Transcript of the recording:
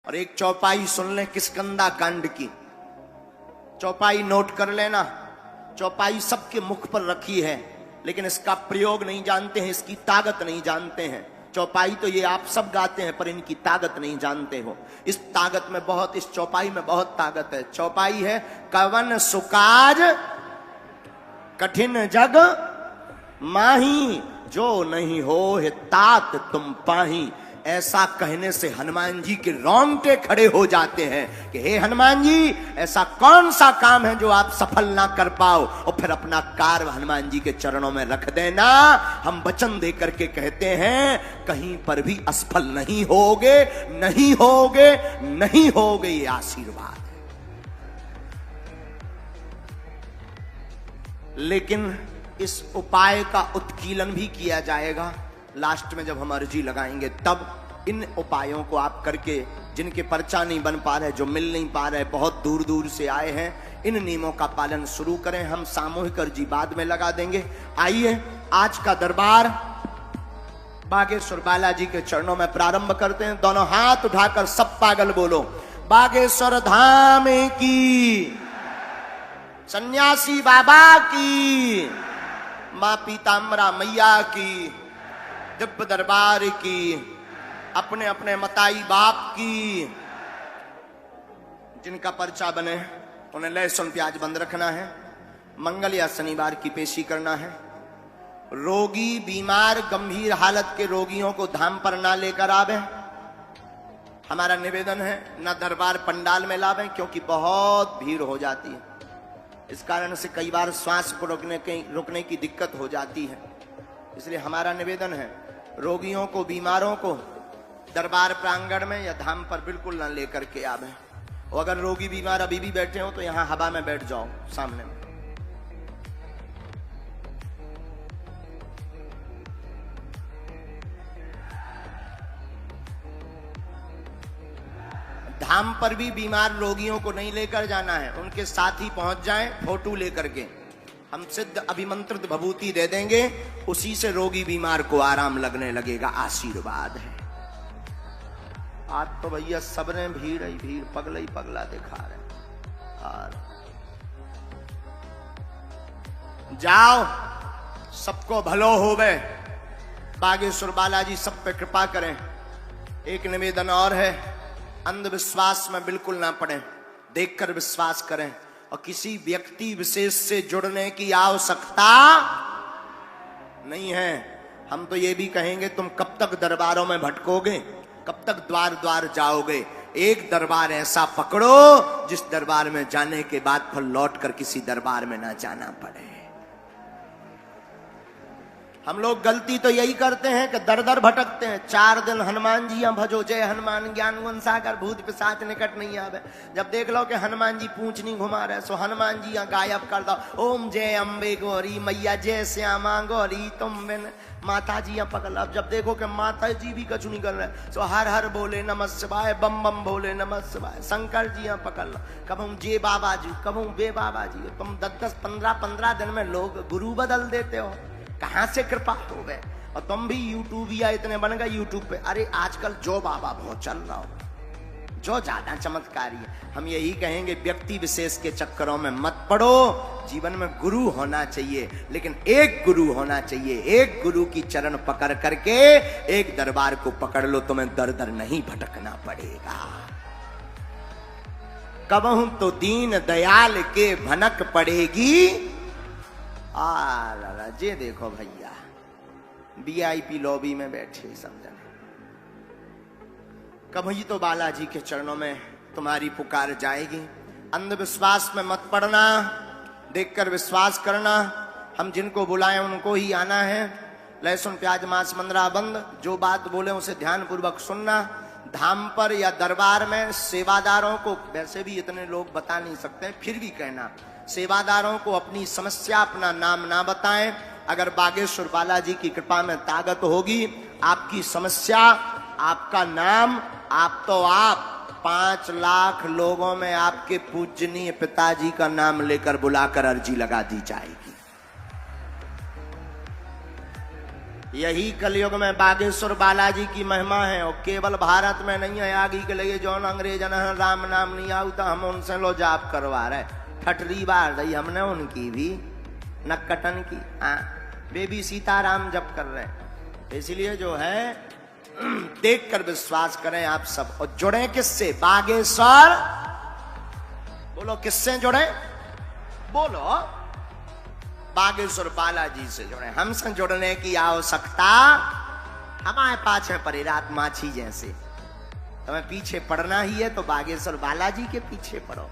और एक चौपाई सुन लें किष्किंधा कांड की। चौपाई नोट कर लेना। चौपाई सबके मुख पर रखी है, लेकिन इसका प्रयोग नहीं जानते हैं, इसकी ताकत नहीं जानते हैं। चौपाई तो ये आप सब गाते हैं, पर इनकी ताकत नहीं जानते हो। इस ताकत में बहुत, इस चौपाई में बहुत ताकत है। चौपाई है, कवन सुकाज कठिन जग माही, जो नहीं हो है तात तुम पाही। ऐसा कहने से हनुमान जी के रोंगटे खड़े हो जाते हैं कि हे हनुमान जी, ऐसा कौन सा काम है जो आप सफल ना कर पाओ। और फिर अपना कार्य हनुमान जी के चरणों में रख देना। हम वचन दे करके कहते हैं, कहीं पर भी असफल नहीं होगे, नहीं होगे, नहीं होगे, ये आशीर्वाद है। लेकिन इस उपाय का उत्कीलन भी किया जाएगा लास्ट में, जब हम अर्जी लगाएंगे तब। इन उपायों को आप करके, जिनके पर्चा नहीं बन पा रहे, जो मिल नहीं पा रहे, बहुत दूर दूर से आए हैं, इन नियमों का पालन शुरू करें। हम सामूहिक अर्जी बाद में लगा देंगे। आइए आज का दरबार बागेश्वर बालाजी के चरणों में प्रारंभ करते हैं। दोनों हाथ उठाकर सब पागल बोलो, बागेश्वर धाम की, सन्यासी बाबा की, मां पीताम्बरा मैया की, दिव्य दरबार की, अपने अपने मताई बाप की। जिनका पर्चा बने उन्हें लहसुन प्याज बंद रखना है। मंगल या शनिवार की पेशी करना है। रोगी, बीमार, गंभीर हालत के रोगियों को धाम पर ना लेकर आवे। हमारा निवेदन है, ना दरबार पंडाल में लावें, क्योंकि बहुत भीड़ हो जाती है। इस कारण से कई बार श्वास को रुकने की दिक्कत हो जाती है। इसलिए हमारा निवेदन है, रोगियों को, बीमारों को दरबार प्रांगण में या धाम पर बिल्कुल ना लेकर के आवे। और अगर रोगी बीमार अभी भी बैठे हो तो यहां हवा में बैठ जाओ सामने में। धाम पर भी बीमार रोगियों को नहीं लेकर जाना है, उनके साथ ही पहुंच जाएं फोटो लेकर के। हम सिद्ध अभिमंत्रित भभूति दे देंगे, उसी से रोगी बीमार को आराम लगने लगेगा। आशीर्वाद है। आज तो भैया सबने भीड़ ही भीड़, पगला ही पगला दिखा रहे। और जाओ, सबको भलो होवे, बागेश्वर बालाजी सब पे कृपा करें। एक निवेदन और है, अंधविश्वास में बिल्कुल ना पड़े, देखकर विश्वास करें। और किसी व्यक्ति विशेष से जुड़ने की आवश्यकता नहीं है। हम तो ये भी कहेंगे, तुम कब तक दरबारों में भटकोगे, कब तक द्वार द्वार जाओगे। एक दरबार ऐसा पकड़ो जिस दरबार में जाने के बाद फिर लौट कर किसी दरबार में ना जाना पड़े। हम लोग गलती तो यही करते हैं कि दर दर भटकते हैं। 4 दिन हनुमान जी भजो, जय हनुमान ज्ञान गुण सागर, भूत पिशाच निकट नहीं आवे। जब देख लो कि हनुमान जी पूंछ नहीं घुमा रहे, सो हनुमान जी गायब कर दो। ओम जय अम्बे गौरी मैया, जय श्यामा गौरी तुम बिन, माता जी पकड़ लो। अब जब देखो कि माता जी भी कछु नहीं कर रहे, सो हर हर बोले नमः शिवाय, बम बम बोले नमः शिवाय। शंकर जी पकड़ लो, कब हम जय बाबा जी, कब हम बे बाबा जी। तुम 10-10, 15-15 दिन में लोग गुरु बदल देते हो, कहां से कृपा हो गए। और तुम भी यूट्यूबिया इतने बन गए यूट्यूब पे। अरे आजकल जो बाबा बहुत चल रहा हो, जो ज्यादा चमत्कारी है। हम यही कहेंगे, व्यक्ति विशेष के चक्करों में मत पड़ो। जीवन में गुरु होना चाहिए, लेकिन एक गुरु होना चाहिए। एक गुरु की चरण पकड़ करके एक दरबार को पकड़ लो, तुम्हें दर दर नहीं भटकना पड़ेगा। कबहू तो दीन दयाल के भनक पड़ेगी। जे देखो भैया, VIP लॉबी में बैठे समझना। कभी तो बालाजी के चरणों में तुम्हारी पुकार जाएगी। अंधविश्वास में मत पड़ना, देखकर विश्वास करना। हम जिनको बुलाएं उनको ही आना है। लहसुन प्याज मांस मंदरा बंद, जो बात बोले उसे ध्यान पूर्वक सुनना। धाम पर या दरबार में सेवादारों को, वैसे भी इतने लोग बता नहीं सकते, फिर भी कहना, सेवादारों को अपनी समस्या, अपना नाम ना बताएं। अगर बागेश्वर बालाजी की कृपा में ताकत होगी, आपकी समस्या, आपका नाम, आप तो आप 5 लाख लोगों में आपके पूजनीय पिताजी का नाम लेकर बुलाकर अर्जी लगा दी जाएगी। यही कलयुग में बागेश्वर बालाजी की महिमा है, और केवल भारत में नहीं है। आगे के लिए जो अंग्रेजन है राम नाम नहीं आऊ तो हम उनसे लो जाप करवा रहे, ठटरी बार रही हमने उनकी भी नक्कटन की। बेबी सीताराम जप कर रहे हैं। इसलिए जो है देखकर विश्वास करें आप सब, और जुड़े किससे? बागेश्वर। बोलो किससे जुड़े? बोलो बागेश्वर बालाजी से जुड़े। हमसे जुड़ने की आवश्यकता हमारे पास है परिरात माछी जैसे। तुम्हें पीछे पड़ना ही है तो बागेश्वर बालाजी के पीछे पड़ो।